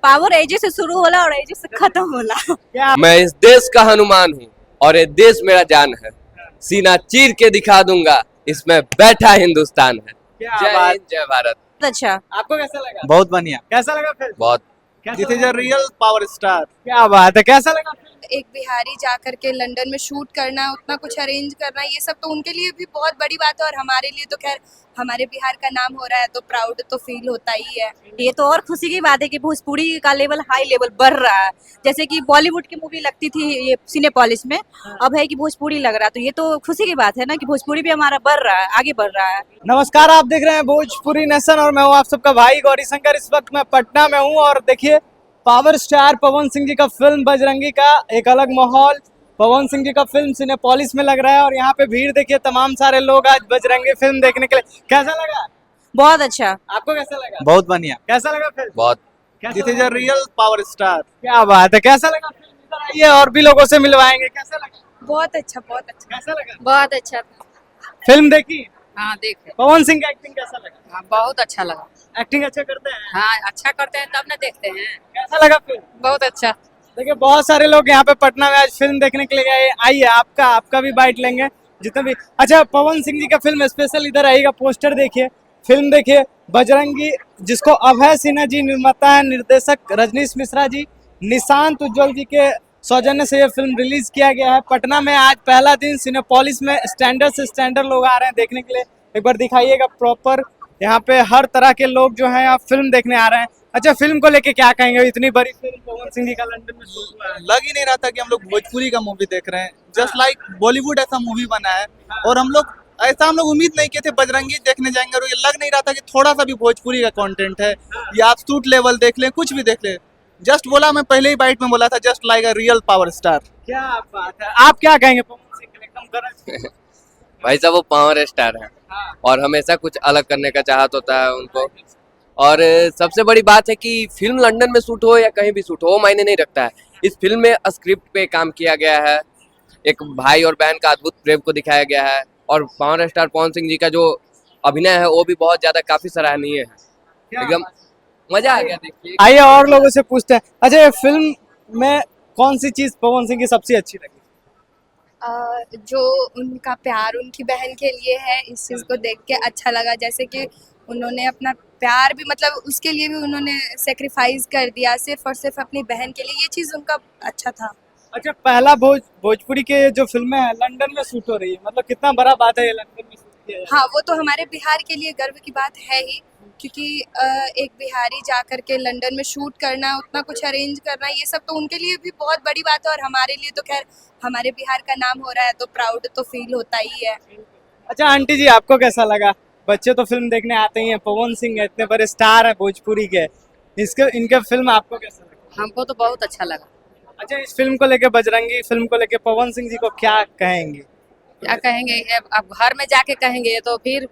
Power एजे से शुरू होला और एजे से खत्म होला। क्या मैं इस देश का हनुमान हूँ और ये देश मेरा जान है, सीना चीर के दिखा दूंगा, इसमें बैठा हिंदुस्तान है। क्या जय बात। हिंद, जय भारत। अच्छा, आपको कैसा लगा? बहुत बढ़िया। कैसा लगा फिल्म? बहुत this is a real power star. क्या बात है, कैसा लगा फिल्म? एक बिहारी जा करके लंदन में शूट करना, उतना कुछ अरेंज करना, ये सब तो उनके लिए भी बहुत बड़ी बात है और हमारे लिए तो खैर हमारे बिहार का नाम हो रहा है तो प्राउड तो फील होता ही है। ये तो और खुशी की बात है कि भोजपुरी का लेवल हाई लेवल बढ़ रहा है। जैसे कि बॉलीवुड की मूवी लगती थी ये सिनेपोलिस में, अब है कि भोजपुरी लग रहा है, तो ये तो खुशी की बात है ना कि भोजपुरी भी हमारा बढ़ रहा है, आगे बढ़ रहा है। नमस्कार, आप देख रहे हैं भोजपुरी नेशन और मैं हूं आप सबका भाई गौरी शंकर। इस वक्त मैं पटना में हूं और देखिए पावर स्टार पवन सिंह जी का फिल्म बजरंगी का एक अलग माहौल। पवन सिंह जी का फिल्म सिनेपोलिस में लग रहा है और यहाँ पे भीड़ देखिए, तमाम सारे लोग आज बजरंगी फिल्म देखने के लिए। कैसा लगा? बहुत अच्छा। आपको कैसा लगा? बहुत बढ़िया। कैसा लगा फिल्म? बहुत this is a real power star. क्या बात है, कैसा लगा फिल्म? इधर आइए और भी लोगों से मिलवाएंगे। कैसा लगा? बहुत अच्छा, बहुत अच्छा, कैसा लगा? बहुत अच्छा था। फिल्म देखी? हाँ देखे। पवन सिंह का एक्टिंग कैसा लगा? हाँ बहुत अच्छा लगा। एक्टिंग अच्छा करते हैं? हाँ अच्छा करते हैं तब ना देखते हैं। कैसा लगा फिल्म? बहुत अच्छा। देखिए बहुत सारे लोग यहाँ पे पटना में आज फिल्म देखने के लिए आए। आइए आपका भी बाइट लेंगे जितने भी। अच्छा, पवन सिंह जी का फिल्म स्पेशल इधर आइएगा, पोस्टर देखिए, फिल्म देखिए बजरंगी, जिसको अभय सिन्हा जी निर्माता है, निर्देशक रजनीश मिश्रा जी, निशांत उज्ज्वल जी के सौजन्य से ये फिल्म रिलीज किया गया है। पटना में आज पहला दिन सिनेपोलिस में स्टैंडर्ड से स्टैंडर्ड लोग आ रहे हैं देखने के लिए। एक बार दिखाइएगा प्रॉपर, यहाँ पे हर तरह के लोग जो हैं आप फिल्म देखने आ रहे हैं। अच्छा, फिल्म को लेके क्या कहेंगे? इतनी बड़ी फिल्म पवन सिंह जी का लंदन में शूट हुआ है। लग ही नहीं रहा था कि हम लोग भोजपुरी का मूवी देख रहे हैं। जस्ट लाइक बॉलीवुड ऐसा मूवी बना है और हम लोग उम्मीद नहीं किए थे बजरंगी देखने जाएंगे और ये लग नहीं रहा था कि थोड़ा सा भी भोजपुरी का कंटेंट है या आप शूट लेवल देख लें, कुछ भी देख लें। जस्ट बोला, मैं पहले ही बाइट में बोला था, just like a real power star. क्या बात है, आप क्या कहेंगे पवन सिंह के लिए? एकदम गरज। भाई साहब, वो पावर स्टार है हाँ। और हमेशा कुछ अलग करने का चाहत होता है उनको। और सबसे बड़ी बात है कि फिल्म लंदन में शूट हो या कहीं भी शूट हो, वो मायने नहीं रखता है। इस फिल्म में स्क्रिप्ट पे काम किया गया है, एक भाई और बहन का अद्भुत प्रेम को दिखाया गया है और पावर स्टार पवन सिंह जी का जो अभिनय है वो भी बहुत ज्यादा काफी सराहनीय है। एकदम मजा आ गया देखिए। आइए और लोगों से पूछते हैं। अच्छा, ये फिल्म में कौन सी चीज पवन सिंह की सबसे अच्छी लगी? जो उनका प्यार उनकी बहन के लिए है, इस चीज़ को देख के अच्छा लगा। जैसे कि उन्होंने अपना प्यार भी, मतलब उसके लिए भी उन्होंने सेक्रीफाइस कर दिया सिर्फ और सिर्फ अपनी बहन के लिए। ये चीज़ उनका अच्छा था। अच्छा, पहला भोजपुरी के जो फिल्में हैं लंदन में शूट हो रही है, मतलब कितना बड़ा बात है ये लंदन में शूट किया है। हाँ, वो तो हमारे बिहार के लिए गर्व की बात है ही, क्योंकि एक बिहारी जा करके लंदन में शूट करना, उतना कुछ अरेंज करना, ये सब तो उनके लिए भी बहुत बड़ी बात है और हमारे लिए तो खैर हमारे बिहार का नाम हो रहा है तो प्राउड तो फील होता ही है। अच्छा आंटी जी, आपको कैसा लगा? बच्चे तो फिल्म देखने आते ही हैं, पवन सिंह है, इतने बड़े स्टार है भोजपुरी के, इनके फिल्म आपको कैसा लगा? हमको तो बहुत अच्छा लगा। अच्छा, इस फिल्म को लेके, बजरंगी फिल्म को लेके पवन सिंह जी को क्या कहेंगे? क्या कहेंगे, अब घर में जाके कहेंगे तो फिर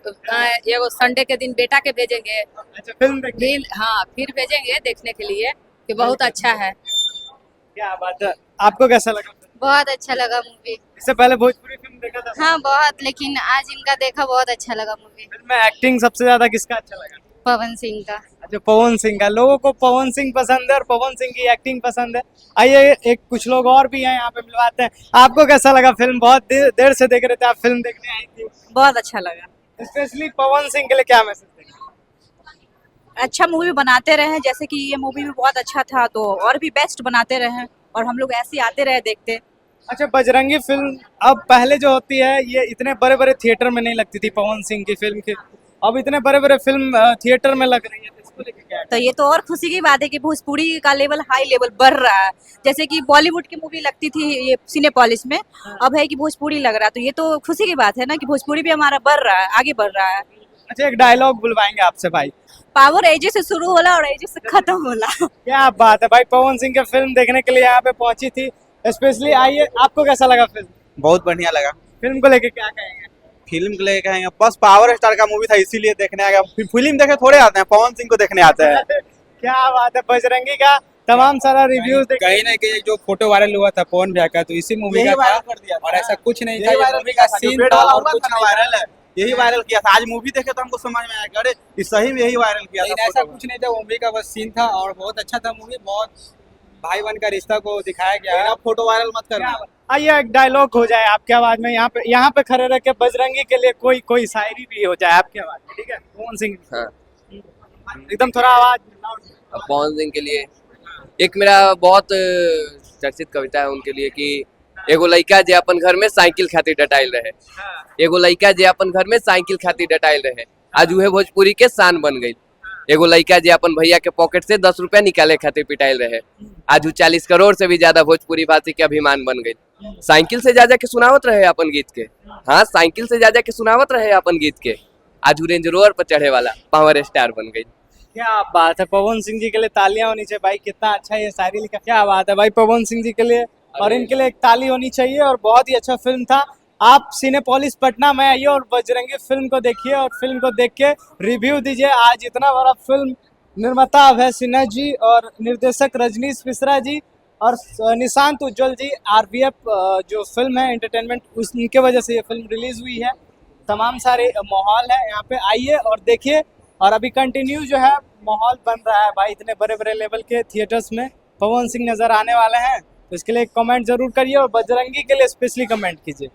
ये वो संडे के दिन बेटा के भेजेंगे। अच्छा, फिल्म देखने फिर हाँ फिर भेजेंगे देखने के लिए कि बहुत अच्छा है। क्या बात है, आपको कैसा लगा? बहुत अच्छा लगा मूवी। इससे पहले भोजपुरी फिल्म देखा था? हाँ बहुत, लेकिन आज इनका देखा, बहुत अच्छा लगा मूवी। फिल्म में एक्टिंग सबसे ज्यादा किसका अच्छा लगा? पवन सिंह का। अच्छा, पवन सिंह का। लोगों को पवन सिंह पसंद है और पवन सिंह की एक्टिंग पसंद है। आइए एक कुछ लोग और भी हैं यहाँ पे, मिलवाते हैं। आपको कैसा लगा फिल्म? बहुत देर से देख रहे थे आप, फिल्म देखने आई थी। बहुत अच्छा लगा। स्पेशली पवन सिंह के लिए क्या मैसेज देंगे? अच्छा मूवी बनाते रहे, जैसे कि ये मूवी भी बहुत अच्छा था, तो और भी बेस्ट बनाते रहे और हम लोग ऐसे ही आते रहे देखते। अच्छा, बजरंगी फिल्म अब पहले जो होती है ये इतने बड़े बड़े थिएटर में नहीं लगती थी पवन सिंह की फिल्म की, अब इतने बड़े बड़े फिल्म थिएटर में लग रही है, तो इसको लेके क्या है? तो ये तो और खुशी की बात है कि भोजपुरी का लेवल हाई लेवल बढ़ रहा है। जैसे कि बॉलीवुड की मूवी लगती थी ये सिनेपोलिस में, अब है कि भोजपुरी लग रहा है, तो ये तो खुशी की बात है ना कि भोजपुरी भी हमारा बढ़ रहा है, आगे बढ़ रहा है। अच्छा, एक डायलॉग बुलवाएंगे आपसे भाई। पावर एजे से शुरू होला और एजे से खत्म होला। क्या बात है भाई, पवन सिंह के फिल्म देखने के लिए यहाँ पे पहुंची थी स्पेशली। आइए, आपको कैसा लगा फिल्म? बहुत बढ़िया लगा। फिल्म को लेके क्या कहेंगे? फिल्म के लिए कहेंगे बस पावर स्टार का मूवी था इसीलिए देखने आ गया। फिल्म देखे थोड़े आते हैं, पवन सिंह को देखने आते हैं। क्या बात है, बजरंगी का तमाम सारा रिव्यूज कहीं ना कहीं जो फोटो वायरल हुआ था पवन भैया का, तो इसी मूवी का था और ऐसा कुछ नहीं था। ये मूवी का सीन था और कुछ नहीं। वायरल है यही वायरल किया था। आज मूवी देखे तो हमको समझ में आया कि अरे इस सही में यही वायरल किया लेकिन था ऐसा फोटो। कुछ नहीं था, मूवी का बस सीन था और बहुत अच्छा था मूवी, बहुत भाई बहन का रिश्ता को दिखाया गया है। आप फोटो वायरल मत करना। आइए एक डायलॉग हो जाए आपकी आवाज में, यहाँ पे खड़े रह के बजरंगी के लिए कोई शायरी भी हो जाए आपकी आवाज में, ठीक है? पवन सिंह हाँ। एकदम थोड़ा आवाज loud। अब पवन सिंह के लिए एक मेरा बहुत चर्चित कविता है उनके लिए कि एगो लड़का जे अपन घर में साइकिल खातिर डटाइल रहे, एगो लड़का जे अपन घर में साइकिल खातिर डटाइल रहे, आज उहे भोजपुरी के शान बन गई। एगो लड़का जे अपन भैया के पॉकेट से 10 रुपया निकाले खातिर पिटाइल रहे, आज उ 40 करोड़ से भी ज्यादा भोजपुरी भाषी के अभिमान बन गई। साइकिल से जा के सुनावत रहे अपन गीत के, हाँ साइकिल से जा के सुनावत रहे अपन गीत के, आज उ रेंज रोवर पर चढ़े वाला पावर स्टार बन गई। क्या बात है, पवन सिंह जी के लिए तालियां होनी चाहिए भाई, कितना अच्छा ये शायरी लिखा, क्या बात है भाई पवन सिंह जी के लिए, और इनके लिए एक ताली होनी चाहिए। और बहुत ही अच्छा फिल्म था। आप सिनेपोलिस पटना में आइए और बजरंगी फिल्म को देखिए और फिल्म को देख के रिव्यू दीजिए। आज इतना बड़ा फिल्म निर्माता अभय सिन्हा जी और निर्देशक रजनीश मिश्रा जी और निशांत उज्ज्वल जी, RVF जो फिल्म है एंटरटेनमेंट, उनके वजह से ये फिल्म रिलीज हुई है। तमाम सारे माहौल है, यहाँ पे आइए और देखिए। और अभी कंटिन्यू जो है माहौल बन रहा है भाई, इतने बड़े बड़े लेवल के थिएटर्स में पवन सिंह नजर आने वाले हैं, तो इसके लिए एक कमेंट जरूर करिए और बजरंगी के लिए स्पेशली कमेंट कीजिए।